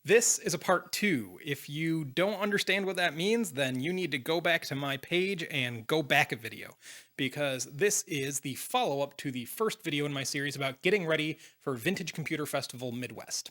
This is a part 2. If you don't understand what that means, then you need to go back to my page and go back a video, because this is the follow-up to the first video in my series about getting ready for Vintage Computer Festival Midwest.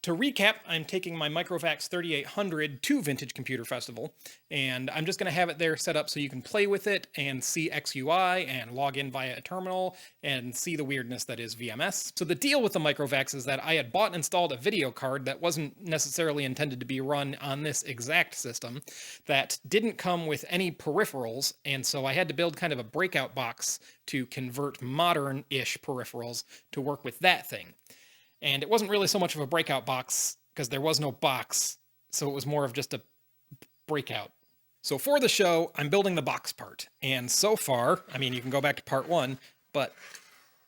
To recap, I'm taking my MicroVAX 3800 to Vintage Computer Festival, and I'm just going to have it there set up so you can play with it and see XUI and log in via a terminal and see the weirdness that is VMS. So the deal with the MicroVAX is that I had bought and installed a video card that wasn't necessarily intended to be run on this exact system, that didn't come with any peripherals, and so I had to build kind of a breakout box to convert modern-ish peripherals to work with that thing. And it wasn't really so much of a breakout box, because there was no box, so it was more of just a breakout. So for the show, I'm building the box part, and so far, I mean, you can go back to part 1, but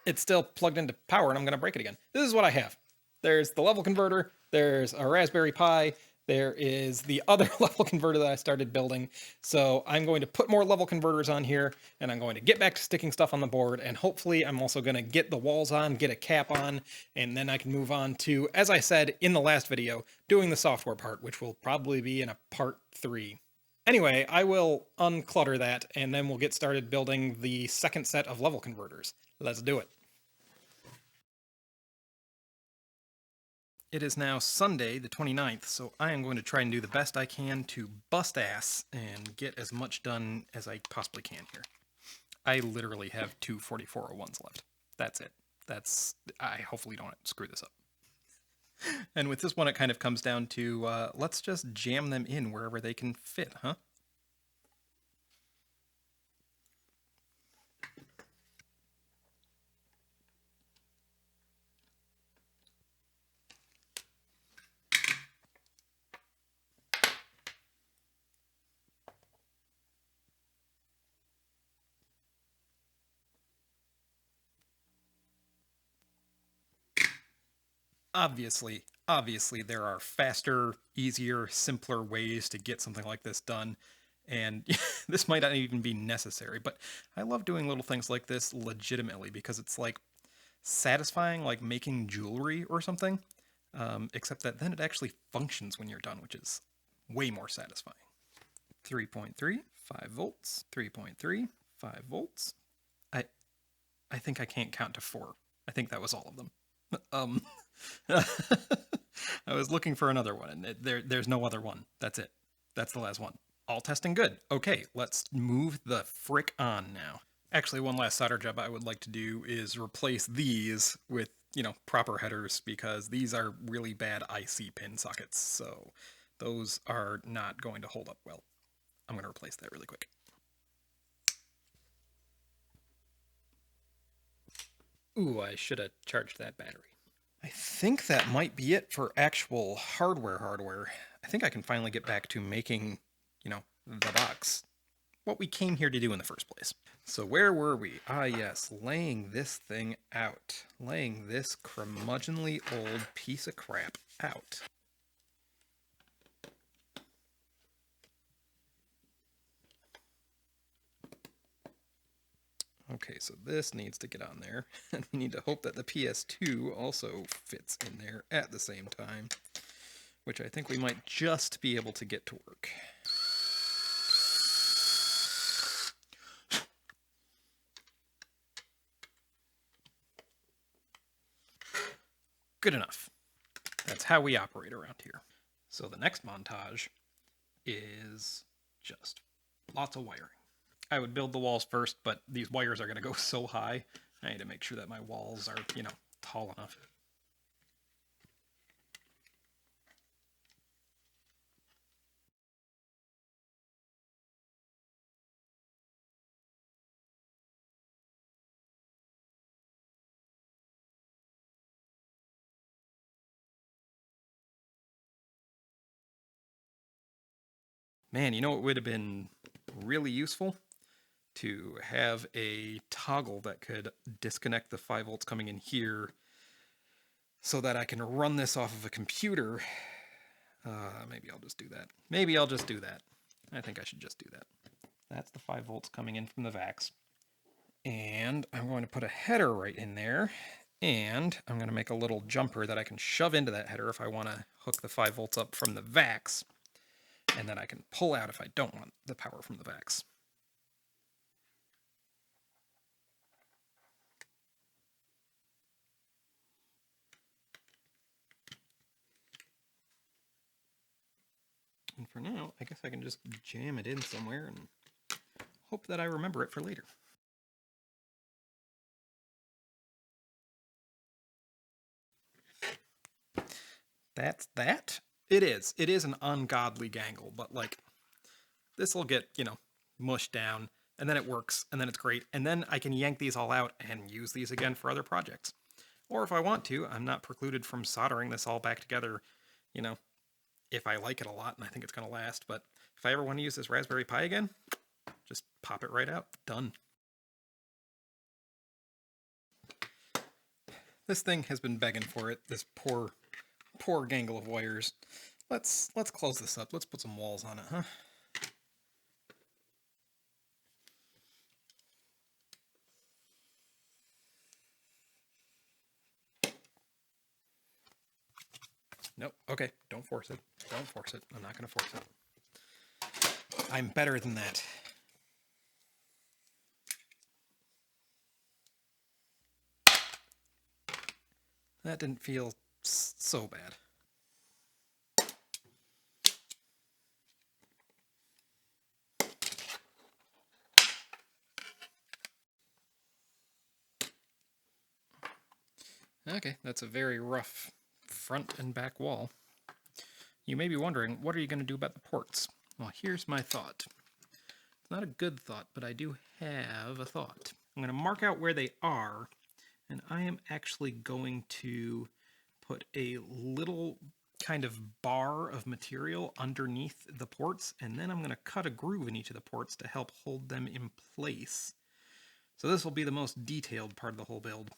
it's still plugged into power, and I'm going to break it again. This is what I have. There's the level converter, there's a Raspberry Pi, there is the other level converter that I started building. So I'm going to put more level converters on here, and I'm going to get back to sticking stuff on the board, and hopefully I'm also going to get the walls on, get a cap on, and then I can move on to, as I said in the last video, doing the software part, which will probably be in a part 3. Anyway, I will unclutter that, and then we'll get started building the second set of level converters. Let's do it. It is now Sunday, the 29th, so I am going to try and do the best I can to bust ass and get as much done as I possibly can here. I literally have two 4401s left. That's it. I hopefully don't screw this up. And with this one, it kind of comes down to, let's just jam them in wherever they can fit, huh? Obviously, there are faster, easier, simpler ways to get something like this done, and this might not even be necessary, but I love doing little things like this legitimately because it's like satisfying, like making jewelry or something, except that then it actually functions when you're done, which is way more satisfying. 3.3, 5 volts, 3.3, 5 volts. I think I can't count to 4. I think that was all of them. I was looking for another one, and there's no other one. That's it. That's the last one. All testing good. Okay, let's move the frick on now. Actually, one last solder job I would like to do is replace these with, proper headers, because these are really bad IC pin sockets, so those are not going to hold up well. I'm going to replace that really quick. Ooh, I should have charged that battery. I think that might be it for actual hardware. I think I can finally get back to making, the box. What we came here to do in the first place. So where were we? Ah, yes, laying this thing out. Laying this curmudgeonly old piece of crap out. Okay, so this needs to get on there, and we need to hope that the PS2 also fits in there at the same time, which I think we might just be able to get to work. Good enough. That's how we operate around here. So the next montage is just lots of wiring. I would build the walls first, but these wires are going to go so high, I need to make sure that my walls are, tall enough. Man, it would have been really useful? To have a toggle that could disconnect the 5 volts coming in here so that I can run this off of a computer. Maybe I'll just do that. I think I should just do that. That's the 5 volts coming in from the VAX. And I'm going to put a header right in there. And I'm going to make a little jumper that I can shove into that header if I want to hook the 5 volts up from the VAX. And then I can pull out if I don't want the power from the VAX. And for now, I guess I can just jam it in somewhere and hope that I remember it for later. That's that? It is. It is an ungodly gangle, but like, this will get, you know, mushed down, and then it works, and then it's great, and then I can yank these all out and use these again for other projects. Or if I want to, I'm not precluded from soldering this all back together, you know, if I like it a lot and I think it's going to last. But if I ever want to use this Raspberry Pi again, just pop it right out. Done. This thing has been begging for it, this poor gangle of wires. Let's close this up. Let's put some walls on it, huh? Nope. Okay, don't force it. Don't force it. I'm not going to force it. I'm better than that. That didn't feel so bad. Okay, that's a very rough front and back wall. You may be wondering, what are you going to do about the ports? Well, here's my thought. It's not a good thought, but I do have a thought. I'm going to mark out where they are, and I am actually going to put a little kind of bar of material underneath the ports, and then I'm going to cut a groove in each of the ports to help hold them in place. So this will be the most detailed part of the whole build.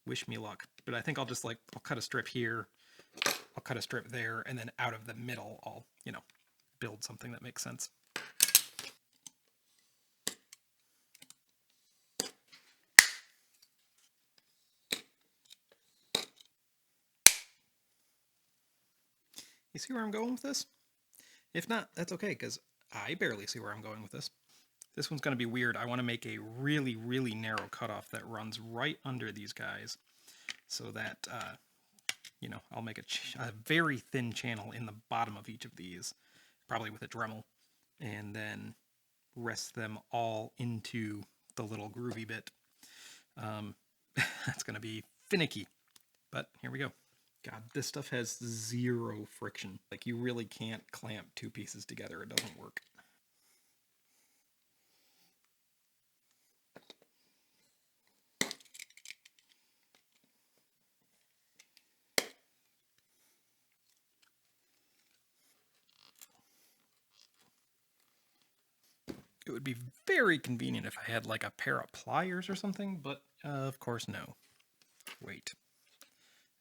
Wish me luck. But I think I'll just I'll cut a strip here, I'll cut a strip there, and then out of the middle I'll, you know, build something that makes sense. You see where I'm going with this? If not, that's okay, because I barely see where I'm going with this. This one's going to be weird. I want to make a really, really narrow cutoff that runs right under these guys so that, you know, I'll make a very thin channel in the bottom of each of these, probably with a Dremel, and then rest them all into the little groovy bit. That's going to be finicky, but here we go. God, this stuff has zero friction. Like, you really can't clamp two pieces together. It doesn't work. It would be very convenient if I had like a pair of pliers or something, but of course no. Wait.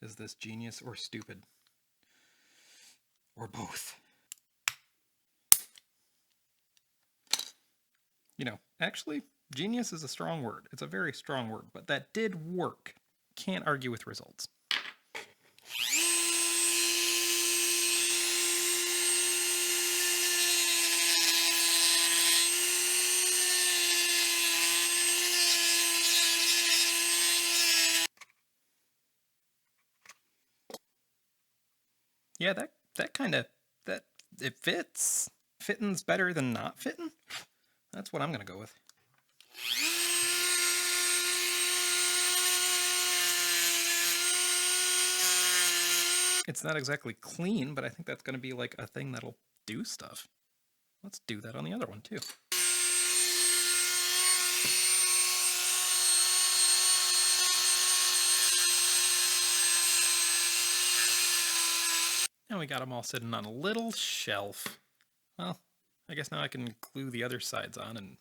Is this genius or stupid? Or both? You know, actually, genius is a strong word. It's a very strong word, but that did work. Can't argue with results. Yeah, that kind of, it fits. Fitting's better than not fitting. That's what I'm going to go with. It's not exactly clean, but I think that's going to be like a thing that'll do stuff. Let's do that on the other one too. Now we got them all sitting on a little shelf. Well, I guess now I can glue the other sides on and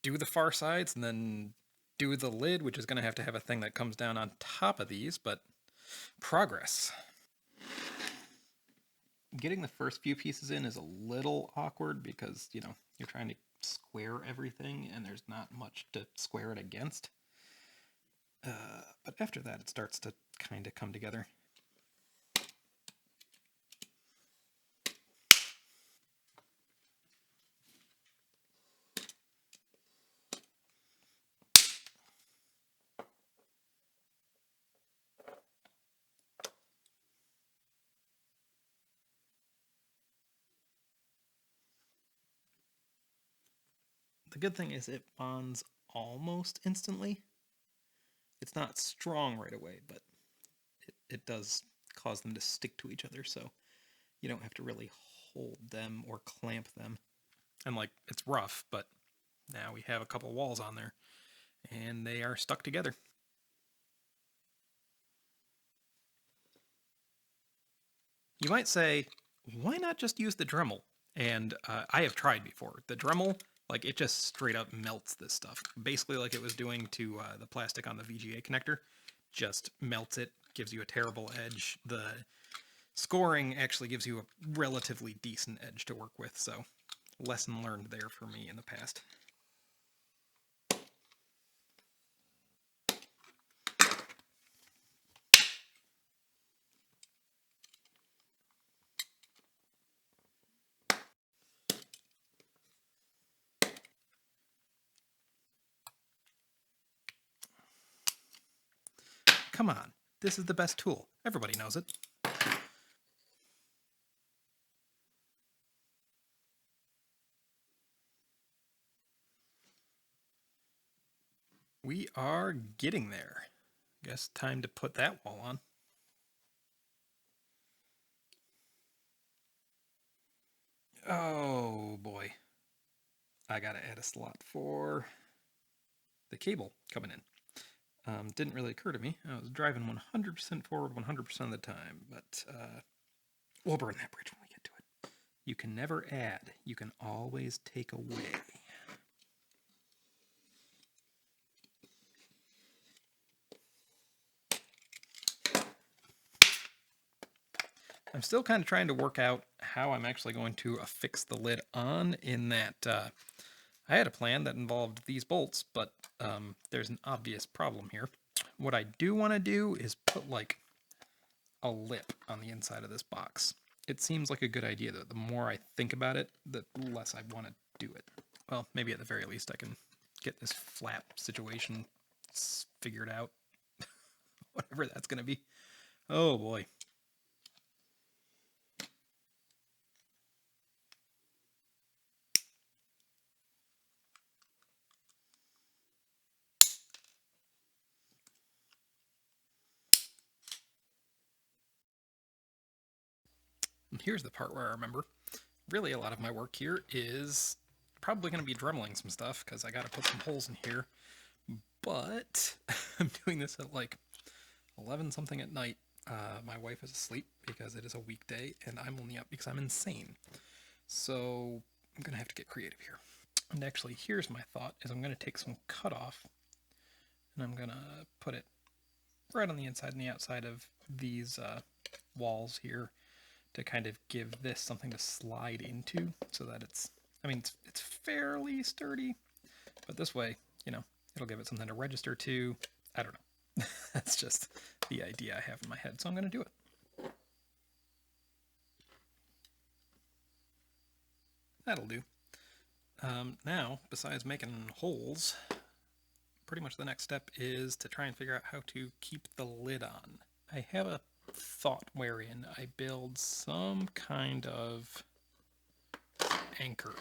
do the far sides and then do the lid, which is going to have a thing that comes down on top of these, but progress. Getting the first few pieces in is a little awkward because, you know, you're trying to square everything and there's not much to square it against. But after that, it starts to kind of come together. The good thing is it bonds almost instantly. It's not strong right away, but it does cause them to stick to each other, so you don't have to really hold them or clamp them. And like, it's rough, but now we have a couple walls on there, and they are stuck together. You might say, why not just use the Dremel? And I have tried before. The Dremel, like, it just straight up melts this stuff. Basically like it was doing to the plastic on the VGA connector. Just melts it, gives you a terrible edge. The scoring actually gives you a relatively decent edge to work with, so lesson learned there for me in the past. Come on, this is the best tool. Everybody knows it. We are getting there. Guess time to put that wall on. Oh boy. I gotta add a slot for the cable coming in. Didn't really occur to me. I was driving 100% forward 100% of the time, but we'll burn that bridge when we get to it. You can never add. You can always take away. I'm still kind of trying to work out how I'm actually going to affix the lid on, in that I had a plan that involved these bolts, but there's an obvious problem here. What I do want to do is put like a lip on the inside of this box. It seems like a good idea, though. The more I think about it, the less I want to do it. Well, maybe at the very least I can get this flap situation figured out. Whatever that's going to be. Oh boy. And here's the part where I remember. Really, a lot of my work here is probably going to be dremeling some stuff, because I got to put some holes in here. But I'm doing this at like 11 something at night. My wife is asleep because it is a weekday, and I'm only up because I'm insane. So I'm going to have to get creative here. And actually, here's my thought, is I'm going to take some cutoff, and I'm going to put it right on the inside and the outside of these walls here, to kind of give this something to slide into, so that it's, I mean, it's fairly sturdy, but this way, you know, it'll give it something to register to. I don't know. That's just the idea I have in my head, so I'm going to do it. That'll do. Now, besides making holes, pretty much the next step is to try and figure out how to keep the lid on. I have a thought wherein I build some kind of anchor.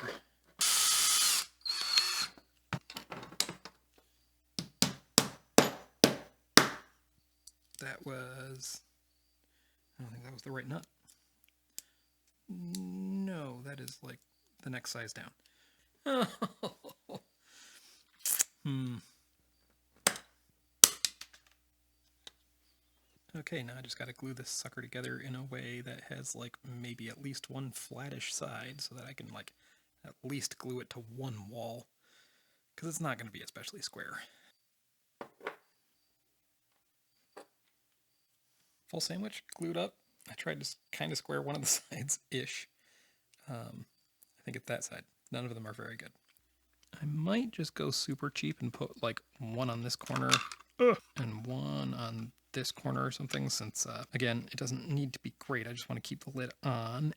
That was, I don't think that was the right nut. No, that is like the next size down. Okay, now I just gotta glue this sucker together in a way that has like maybe at least one flattish side, so that I can like at least glue it to one wall, because it's not going to be especially square. Full sandwich, glued up. I tried to kind of square one of the sides-ish. I think it's that side. None of them are very good. I might just go super cheap and put like one on this corner And one on this corner or something, since, again, it doesn't need to be great. I just want to keep the lid on.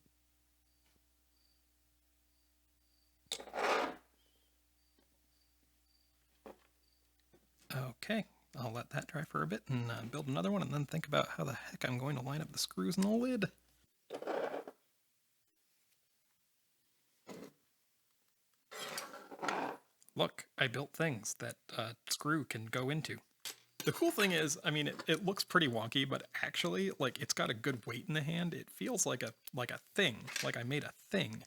Okay, I'll let that dry for a bit and build another one, and then think about how the heck I'm going to line up the screws in the lid. Look, I built things that a screw can go into. The cool thing is, I mean, it looks pretty wonky, but actually, like, it's got a good weight in the hand. It feels like a thing, like I made a thing.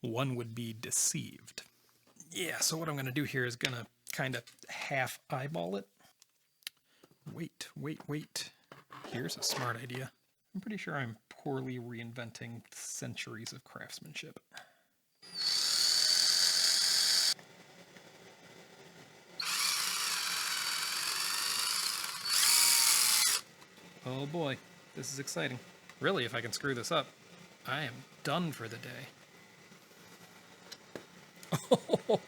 One would be deceived. Yeah, so what I'm going to do here is going to kind of half eyeball it. Wait. Here's a smart idea. I'm pretty sure I'm poorly reinventing centuries of craftsmanship. Oh boy, this is exciting. Really, if I can screw this up, I am done for the day.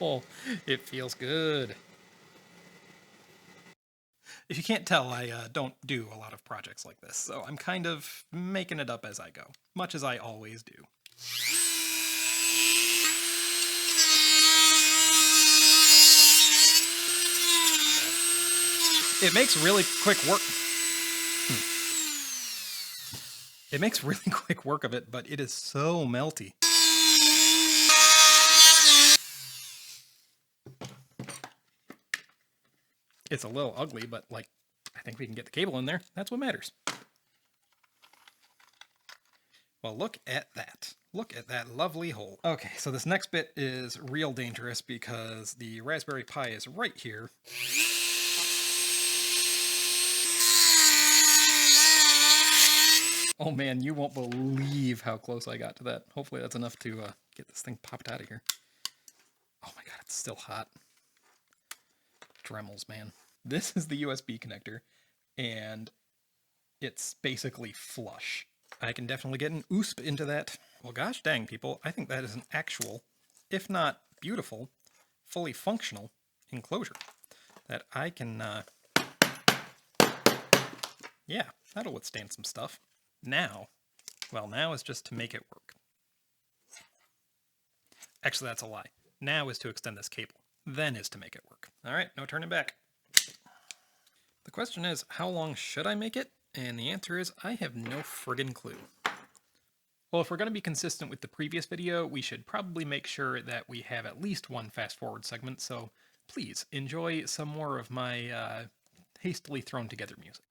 Oh, it feels good. If you can't tell, I don't do a lot of projects like this, so I'm kind of making it up as I go, much as I always do. It makes really quick work. It makes really quick work of it, but it is so melty. It's a little ugly, but like, I think we can get the cable in there. That's what matters. Well, look at that. Look at that lovely hole. Okay, so this next bit is real dangerous because the Raspberry Pi is right here. Oh man, you won't believe how close I got to that. Hopefully that's enough to get this thing popped out of here. Oh my god, it's still hot. Dremels, man. This is the USB connector, and it's basically flush. I can definitely get an OOSP into that. Well, gosh dang, people, I think that is an actual, if not beautiful, fully functional enclosure that I can, yeah, that'll withstand some stuff. Now is just to make it work. Actually, that's a lie. Now is to extend this cable. Then is to make it work. All right, no turning back. The question is, how long should I make it? And the answer is, I have no friggin' clue. Well, if we're going to be consistent with the previous video, we should probably make sure that we have at least one fast-forward segment, so please enjoy some more of my hastily thrown together music.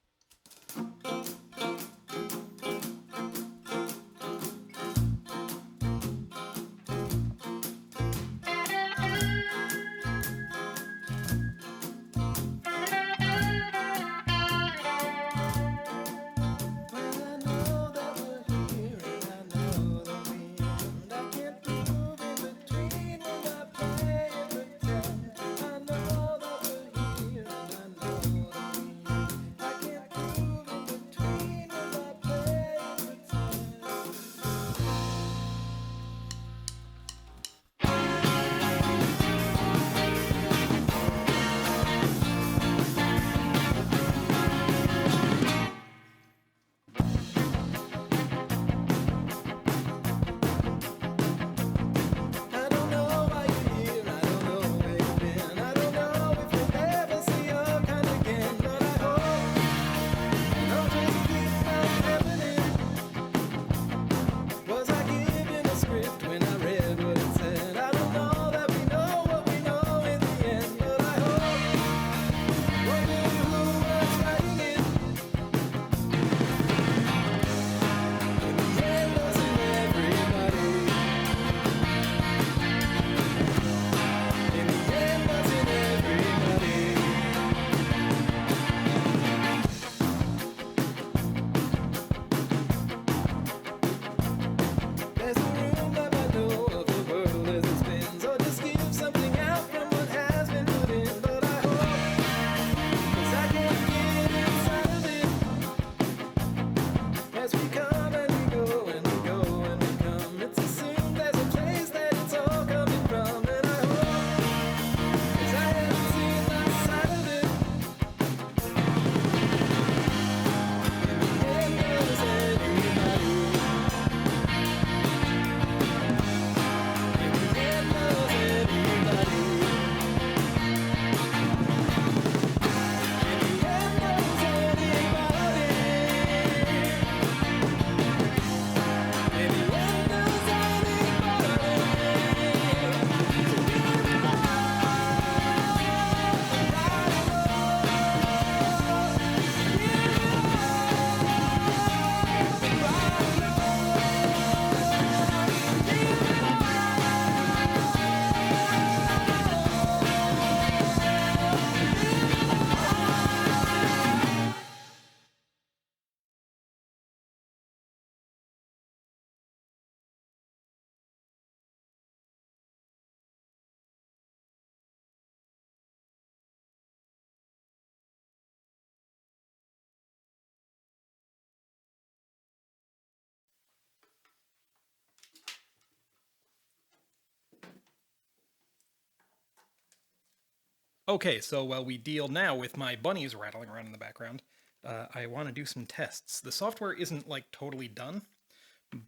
Okay, so while we deal now with my bunnies rattling around in the background, I want to do some tests. The software isn't like totally done,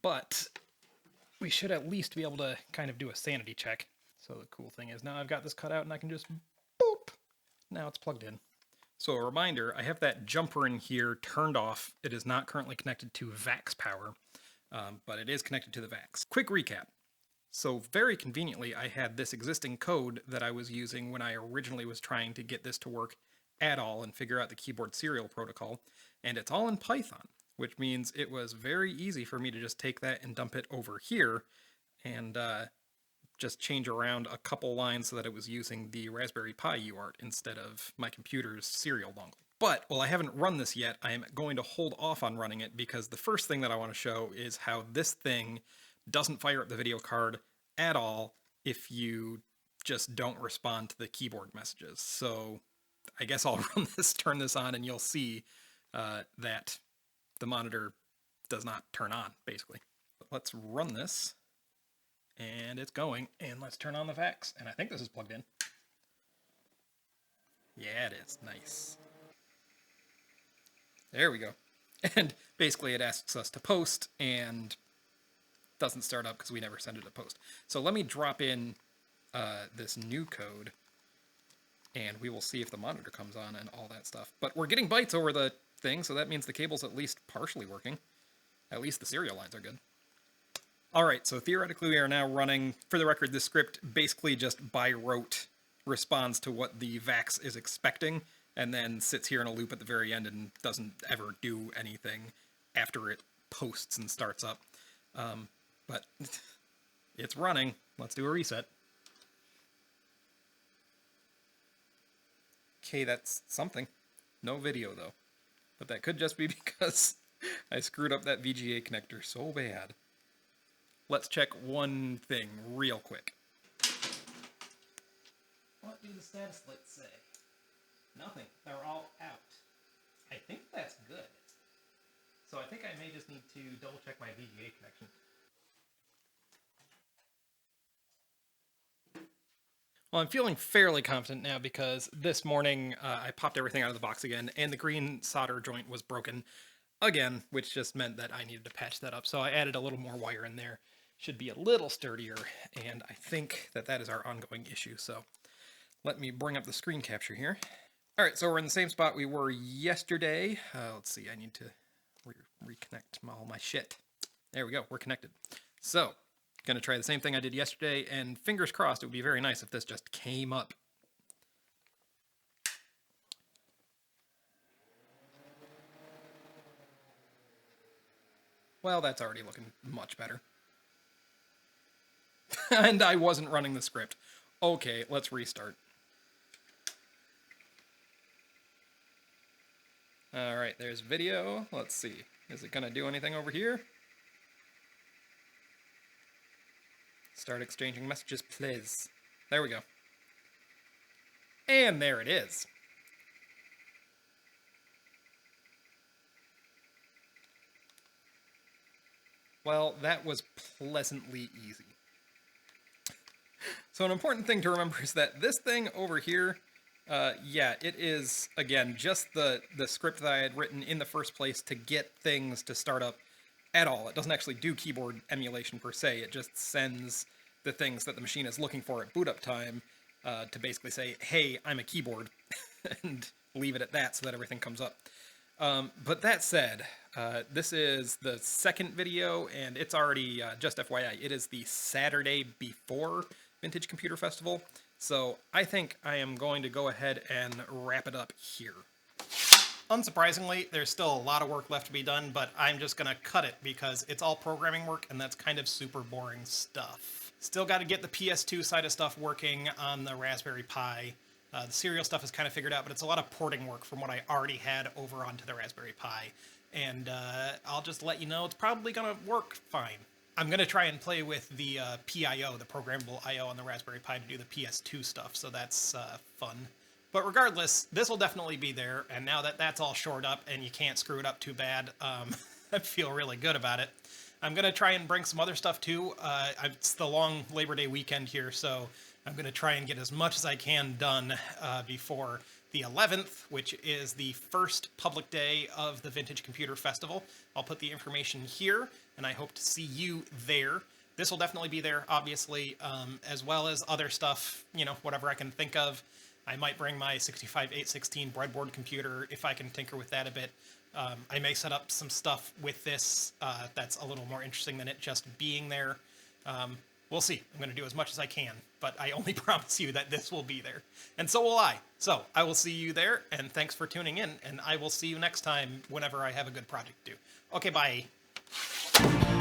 but we should at least be able to kind of do a sanity check. So the cool thing is now I've got this cut out and I can just boop. Now it's plugged in. So a reminder, I have that jumper in here turned off. It is not currently connected to VAX power, but it is connected to the VAX. Quick recap. So very conveniently, I had this existing code that I was using when I originally was trying to get this to work at all and figure out the keyboard serial protocol, and it's all in Python, which means it was very easy for me to just take that and dump it over here and just change around a couple lines so that it was using the Raspberry Pi UART instead of my computer's serial dongle. But while I haven't run this yet, I am going to hold off on running it because the first thing that I want to show is how this thing doesn't fire up the video card at all if you just don't respond to the keyboard messages. So I guess I'll turn this on, and you'll see that the monitor does not turn on, basically. But let's run this, and it's going, and let's turn on the VAX, and I think this is plugged in. Yeah, it is. Nice. There we go. And basically it asks us to post, and doesn't start up because we never send it to post. So let me drop in this new code, and we will see if the monitor comes on and all that stuff. But we're getting bytes over the thing, so that means the cable's at least partially working. At least the serial lines are good. Alright, so theoretically we are now running, for the record, this script basically just by rote responds to what the VAX is expecting, and then sits here in a loop at the very end and doesn't ever do anything after it posts and starts up. But it's running. Let's do a reset. Okay, that's something. No video, though. But that could just be because I screwed up that VGA connector so bad. Let's check one thing real quick. What do the status lights say? Nothing. They're all out. I think that's good. So I think I may just need to double check my VGA connection. Well, I'm feeling fairly confident now because this morning I popped everything out of the box again, and the green solder joint was broken again, which just meant that I needed to patch that up. So I added a little more wire in there. Should be a little sturdier, and I think that that is our ongoing issue. So let me bring up the screen capture here. All right, so we're in the same spot we were yesterday. Let's see, I need to reconnect all my shit. There we go, we're connected. So, gonna try the same thing I did yesterday, and fingers crossed, it would be very nice if this just came up. Well, that's already looking much better. And I wasn't running the script. Okay, let's restart. Alright, there's video. Let's see. Is it gonna do anything over here? Start exchanging messages, please. There we go. And there it is. Well, that was pleasantly easy. So an important thing to remember is that this thing over here, yeah, it is, again, just the script that I had written in the first place to get things to start up at all. It doesn't actually do keyboard emulation per se. It just sends the things that the machine is looking for at boot up time to basically say, hey, I'm a keyboard, and leave it at that so that everything comes up. But that said, this is the second video, and it's already, just FYI, it is the Saturday before Vintage Computer Festival, so I think I am going to go ahead and wrap it up here. Unsurprisingly, there's still a lot of work left to be done, but I'm just going to cut it because it's all programming work, and that's kind of super boring stuff. Still got to get the PS2 side of stuff working on the Raspberry Pi. The serial stuff is kind of figured out, but it's a lot of porting work from what I already had over onto the Raspberry Pi. And I'll just let you know it's probably going to work fine. I'm going to try and play with the PIO, the programmable I.O. on the Raspberry Pi to do the PS2 stuff, so that's fun. But regardless, this will definitely be there, and now that that's all shored up and you can't screw it up too bad, I feel really good about it. I'm going to try and bring some other stuff too. It's the long Labor Day weekend here, so I'm going to try and get as much as I can done before the 11th, which is the first public day of the Vintage Computer Festival. I'll put the information here, and I hope to see you there. This will definitely be there, obviously, as well as other stuff, you know, whatever I can think of. I might bring my 65816 breadboard computer if I can tinker with that a bit. I may set up some stuff with this that's a little more interesting than it just being there. We'll see. I'm going to do as much as I can, but I only promise you that this will be there. And so will I. So I will see you there, and thanks for tuning in, and I will see you next time whenever I have a good project to do. Okay, bye.